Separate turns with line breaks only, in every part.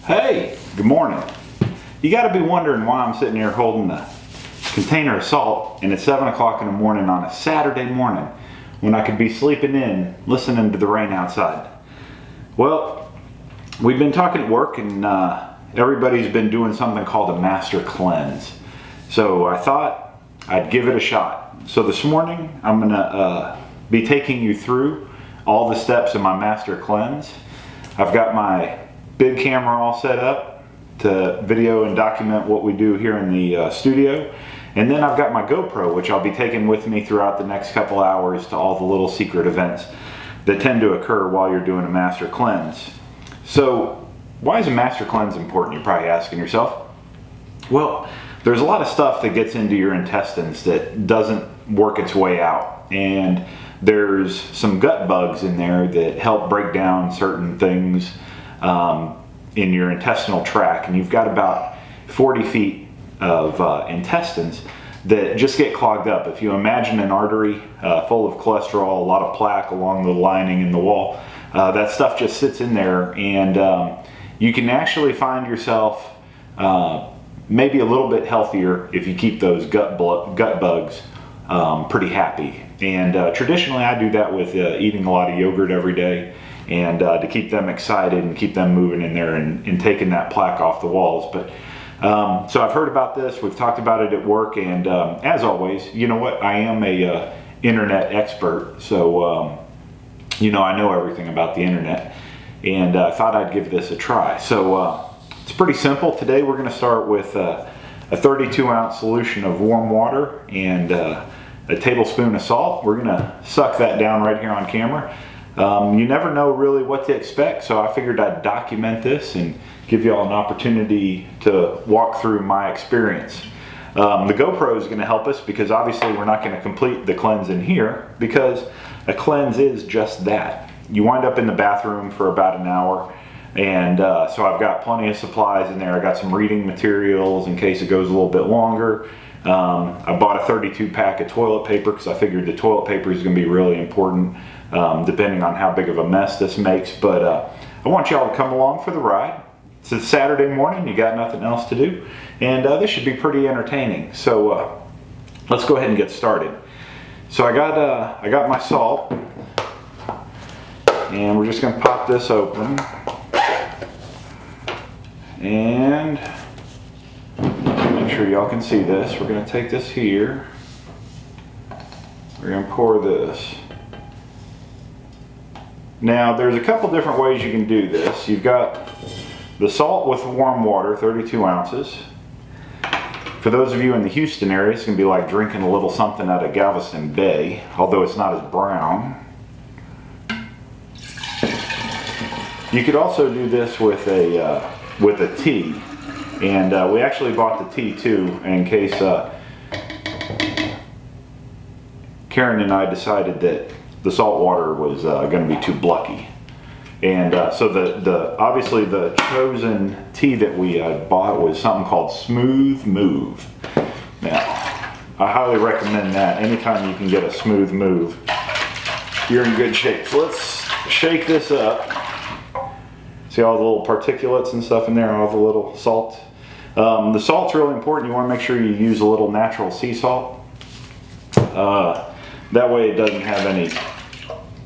Hey, good morning. You got to be wondering why I'm sitting here holding a container of salt and it's 7 o'clock in the morning on a Saturday morning when I could be sleeping in listening to the rain outside. Well, we've been talking at work and everybody's been doing something called a master cleanse. So I thought I'd give it a shot. So this morning I'm gonna be taking you through all the steps in my master cleanse. I've got my big camera all set up to video and document what we do here in the studio. And then I've got my GoPro, which I'll be taking with me throughout the next couple hours to all the little secret events that tend to occur while you're doing a master cleanse. So why is a master cleanse important, you're probably asking yourself? Well, there's a lot of stuff that gets into your intestines that doesn't work its way out. And there's some gut bugs in there that help break down certain things in your intestinal tract. And you've got about 40 feet of intestines that just get clogged up. If you imagine an artery full of cholesterol, a lot of plaque along the lining in the wall, that stuff just sits in there, and you can actually find yourself maybe a little bit healthier if you keep those gut bugs pretty happy. And traditionally I do that with eating a lot of yogurt every day, and to keep them excited and keep them moving in there and taking that plaque off the walls. But so I've heard about this, we've talked about it at work, and as always, you know what, I am a internet expert, so you know, I know everything about the internet, and I thought I'd give this a try. So it's pretty simple. Today we're going to start with a 32-ounce solution of warm water and a tablespoon of salt. We're going to suck that down right here on camera. You never know really what to expect, so I figured I'd document this and give you all an opportunity to walk through my experience. The GoPro is going to help us because obviously we're not going to complete the cleanse in here, because a cleanse is just that. You wind up in the bathroom for about an hour, and so I've got plenty of supplies in there. I got some reading materials in case it goes a little bit longer. I bought a 32 pack of toilet paper because I figured the toilet paper is going to be really important depending on how big of a mess this makes. But I want y'all to come along for the ride. It's Saturday morning, you got nothing else to do, and this should be pretty entertaining. So let's go ahead and get started. So I got my salt, and we're just going to pop this open, and make sure y'all can see this. We're going to take this here, we're going to pour this. Now there's a couple different ways you can do this. You've got the salt with warm water, 32 ounces. For those of you in the Houston area, it's going to be like drinking a little something out of Galveston Bay, although it's not as brown. You could also do this with a tea, and we actually bought the tea too in case Karen and I decided that the salt water was going to be too blucky. And so obviously the chosen tea that we bought was something called Smooth Move. Now, I highly recommend that. Anytime you can get a Smooth Move, you're in good shape. So let's shake this up. See all the little particulates and stuff in there, all the little salt. The salt's really important. You want to make sure you use a little natural sea salt. That way it doesn't have any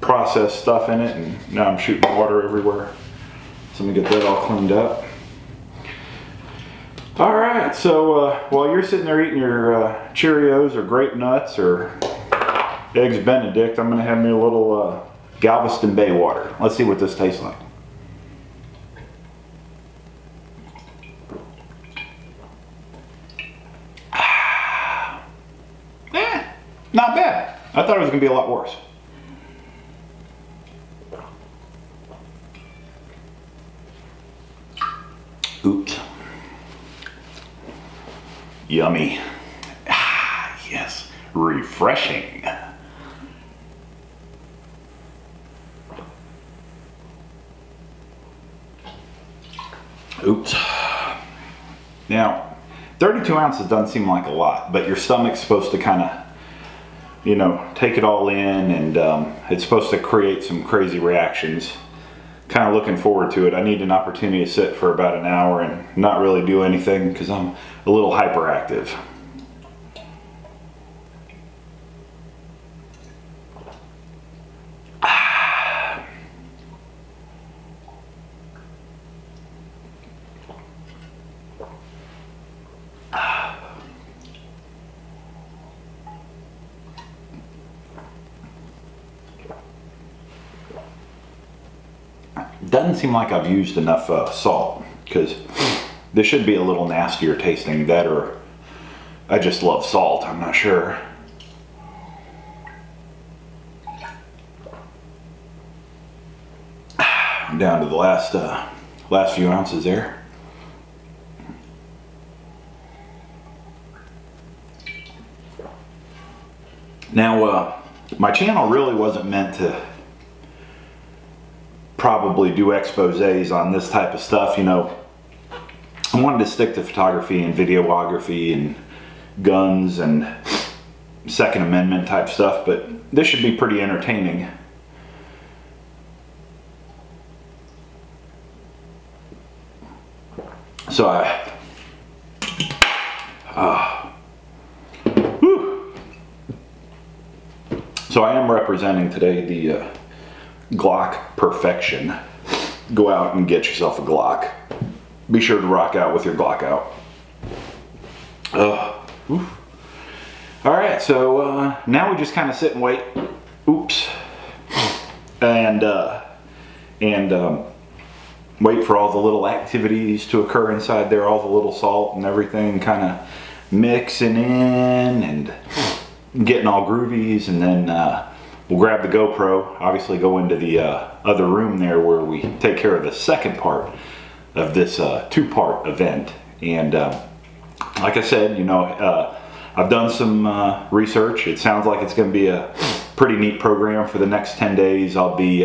processed stuff in it, and now I'm shooting water everywhere. So let me get that all cleaned up. Alright, so while you're sitting there eating your Cheerios or grape nuts or Eggs Benedict, I'm going to have me a little Galveston Bay water. Let's see what this tastes like. Not bad. I thought it was going to be a lot worse. Oops. Yummy. Ah, yes. Refreshing. Oops. Now, 32 ounces doesn't seem like a lot, but your stomach's supposed to kind of, you know, take it all in, and it's supposed to create some crazy reactions kind of looking forward to it. I need an opportunity to sit for about an hour and not really do anything because I'm a little hyperactive. Doesn't seem like I've used enough salt, because this should be a little nastier tasting. That, or I just love salt, I'm not sure. I'm down to the last few ounces there. Now, my channel really wasn't meant to probably do exposés on this type of stuff, you know. I wanted to stick to photography and videography and guns and Second Amendment type stuff, but this should be pretty entertaining. So so I am representing today the Glock Perfection. Go out and get yourself a Glock. Be sure to rock out with your Glock out. Alright, so now we just kind of sit and wait. Oops. And wait for all the little activities to occur inside there, all the little salt and everything kind of mixing in and getting all groovies, and then we'll grab the GoPro, obviously go into the other room there where we take care of the second part of this two-part event. And like I said, you know, I've done some research. It sounds like it's going to be a pretty neat program for the next 10 days. I'll be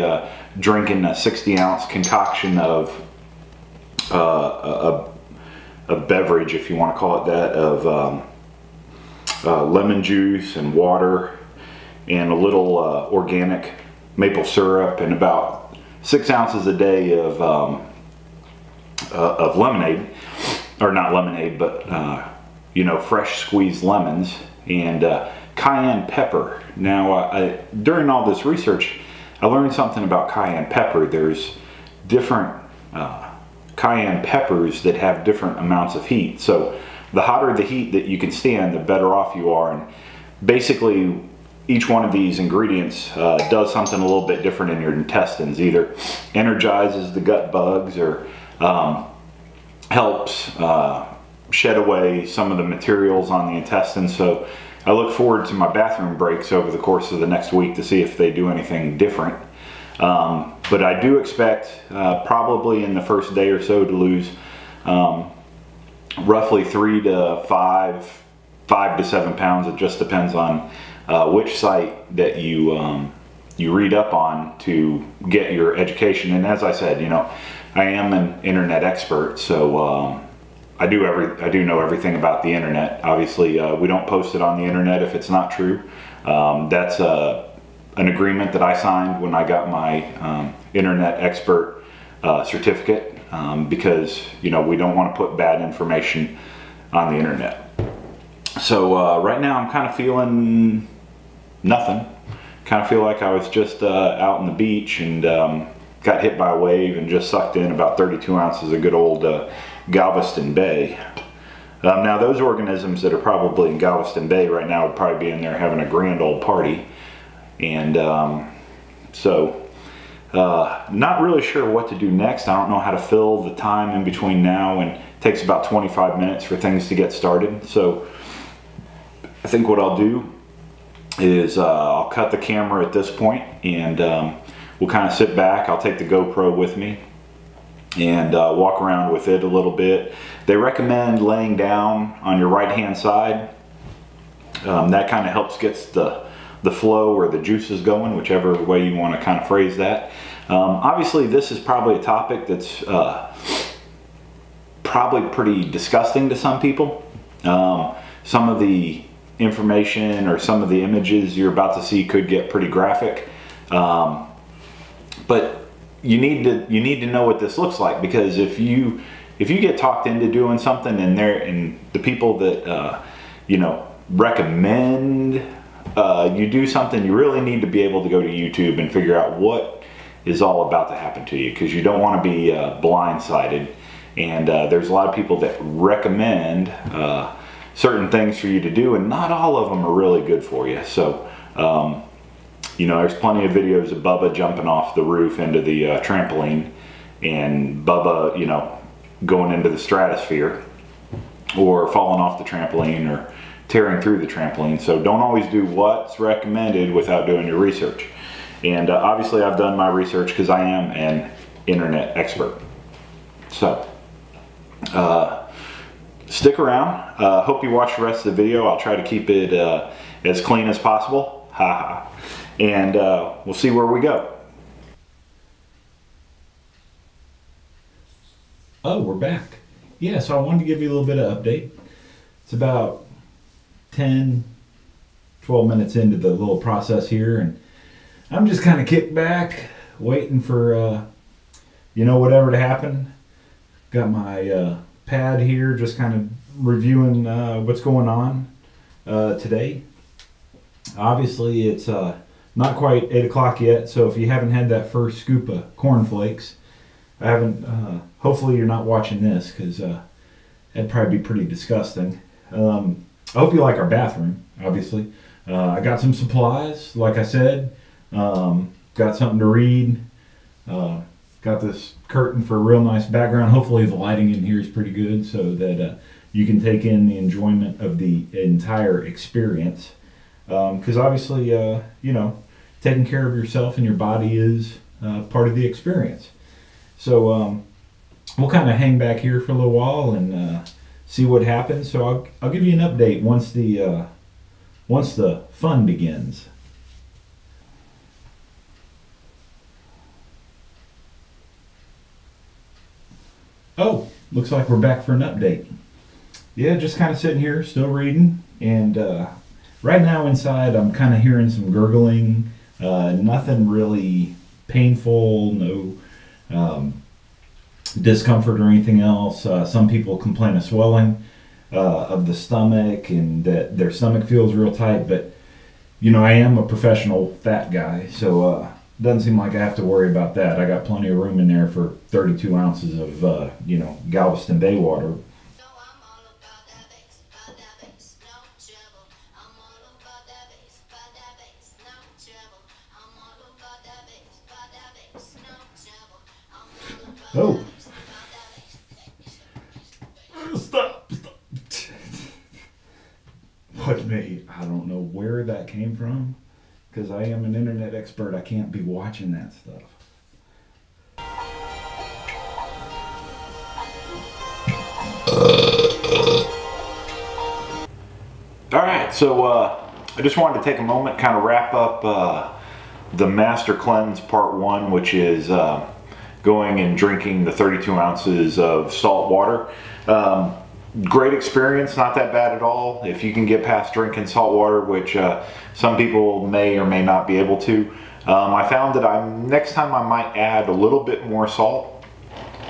drinking a 60-ounce concoction of a beverage, if you want to call it that, of lemon juice and water and a little organic maple syrup, and about 6 ounces a day of lemonade, or not lemonade, but you know, fresh squeezed lemons, and cayenne pepper. Now, during all this research, I learned something about cayenne pepper. There's different cayenne peppers that have different amounts of heat. So the hotter the heat that you can stand, the better off you are. And basically, each one of these ingredients does something a little bit different in your intestines. Either energizes the gut bugs, or helps shed away some of the materials on the intestines. So I look forward to my bathroom breaks over the course of the next week to see if they do anything different. But I do expect probably in the first day or so to lose roughly 3 to 5 to 7 pounds. It just depends on which site that you read up on to get your education. And as I said, you know, I am an internet expert, so I do know everything about the internet. Obviously, we don't post it on the internet if it's not true. That's an agreement that I signed when I got my internet expert certificate, because, you know, we don't want to put bad information on the internet. So right now I'm kind of feeling nothing. Kind of feel like I was just out on the beach and got hit by a wave and just sucked in about 32 ounces of good old Galveston Bay. Now those organisms that are probably in Galveston Bay right now would probably be in there having a grand old party. And not really sure what to do next. I don't know how to fill the time in between now, and it takes about 25 minutes for things to get started. So I think what I'll do is I'll cut the camera at this point, and we'll kind of sit back. I'll take the GoPro with me and walk around with it a little bit. They recommend laying down on your right hand side. That kind of helps gets the flow or the juices going, whichever way you want to kind of phrase that. Obviously this is probably a topic that's probably pretty disgusting to some people. Some of the information or some of the images you're about to see could get pretty graphic. But you need to know what this looks like, because if you get talked into doing something and the people that you know, recommend you do something, you really need to be able to go to YouTube and figure out what is all about to happen to you, because you don't want to be blindsided. And there's a lot of people that recommend certain things for you to do, and not all of them are really good for you. So you know, there's plenty of videos of Bubba jumping off the roof into the trampoline, and Bubba, you know, going into the stratosphere, or falling off the trampoline, or tearing through the trampoline. So don't always do what's recommended without doing your research. And obviously I've done my research because I am an internet expert. So stick around. Hope you watch the rest of the video. I'll try to keep it as clean as possible. Haha. And we'll see where we go. Oh, we're back. Yeah, so I wanted to give you a little bit of update. It's about 10, 12 minutes into the little process here, and I'm just kind of kicked back, waiting for, you know, whatever to happen. Got my pad here, just kind of reviewing what's going on today. Obviously, it's not quite 8 o'clock yet, so if you haven't had that first scoop of cornflakes, I haven't, hopefully you're not watching this, because that'd probably be pretty disgusting. I hope you like our bathroom, obviously. I got some supplies, like I said. Got something to read. Got this curtain for a real nice background. Hopefully the lighting in here is pretty good, so that you can take in the enjoyment of the entire experience. Because obviously, you know, taking care of yourself and your body is part of the experience. So we'll kind of hang back here for a little while and see what happens. So I'll give you an update once the fun begins. Oh, looks like we're back for an update. Yeah, just kind of sitting here, still reading, and right now inside I'm kind of hearing some gurgling. Nothing really painful, no discomfort or anything else. Some people complain of swelling of the stomach, and that their stomach feels real tight, but you know, I am a professional fat guy, so doesn't seem like I have to worry about that. I got plenty of room in there for 32 ounces of you know, Galveston Bay water. Oh. Stop. What me? I don't know where that came from, because I am an internet expert. I can't be watching that stuff. All right, so I just wanted to take a moment, kind of wrap up the Master Cleanse Part 1, which is going and drinking the 32 ounces of salt water. Great experience, not that bad at all. If you can get past drinking salt water, which some people may or may not be able to. I found that next time I might add a little bit more salt.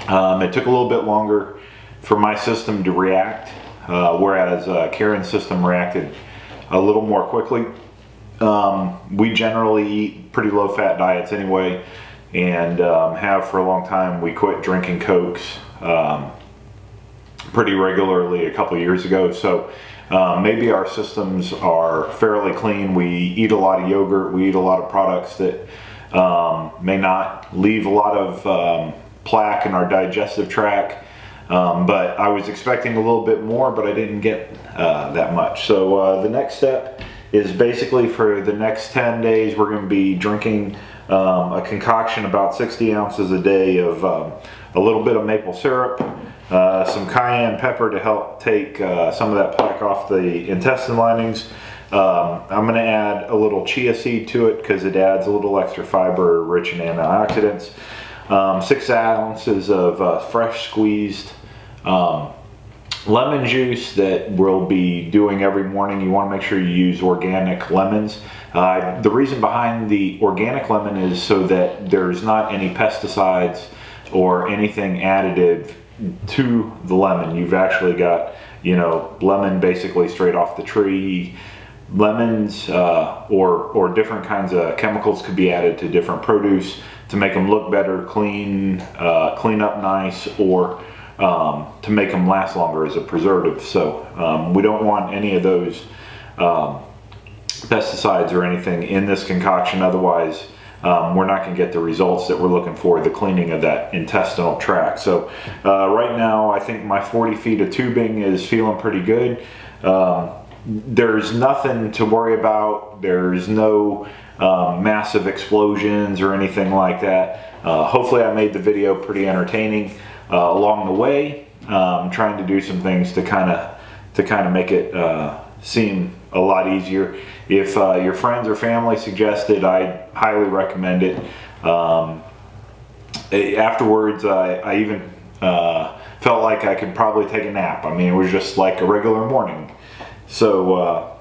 It took a little bit longer for my system to react, whereas Karen's system reacted a little more quickly. We generally eat pretty low fat diets anyway, and have for a long time. We quit drinking Cokes pretty regularly a couple years ago, so maybe our systems are fairly clean. We eat a lot of yogurt, we eat a lot of products that may not leave a lot of plaque in our digestive tract, but I was expecting a little bit more, but I didn't get that much. So the next step is basically for the next 10 days we're going to be drinking a concoction about 60 ounces a day of a little bit of maple syrup, some cayenne pepper to help take some of that plaque off the intestine linings. I'm going to add a little chia seed to it because it adds a little extra fiber, rich in antioxidants. 6 ounces of fresh squeezed lemon juice that we'll be doing every morning, you want to make sure you use organic lemons. The reason behind the organic lemon is so that there's not any pesticides or anything additive to the lemon. You've actually got, you know, lemon basically straight off the tree. Lemons or different kinds of chemicals could be added to different produce to make them look better, clean up nice, or to make them last longer as a preservative. So we don't want any of those pesticides or anything in this concoction, otherwise we're not going to get the results that we're looking for, the cleaning of that intestinal tract. So right now I think my 40 feet of tubing is feeling pretty good. There's nothing to worry about. There's no massive explosions or anything like that. Hopefully I made the video pretty entertaining along the way. Trying to do some things to kind of make it seem a lot easier. If your friends or family suggest it, I highly recommend it. Afterwards, I even felt like I could probably take a nap. I mean, it was just like a regular morning. So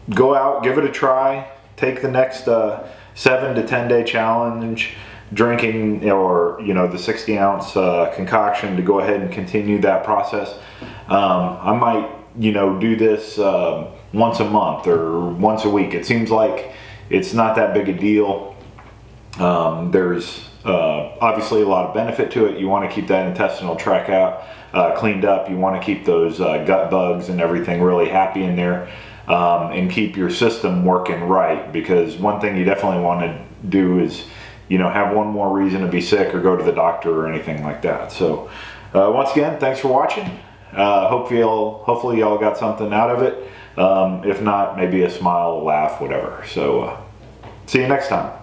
go out, give it a try, take the next 7 to 10 day challenge, drinking, or you know, the 60 ounce concoction, to go ahead and continue that process. I might, you know, do this once a month or once a week. It seems like it's not that big a deal. There's obviously a lot of benefit to it. You want to keep that intestinal tract out cleaned up. You want to keep those gut bugs and everything really happy in there, and keep your system working right, because one thing you definitely want to do is, you know, have one more reason to be sick or go to the doctor or anything like that. So once again, thanks for watching. Hopefully y'all got something out of it. If not, maybe a smile, a laugh, whatever. So see you next time.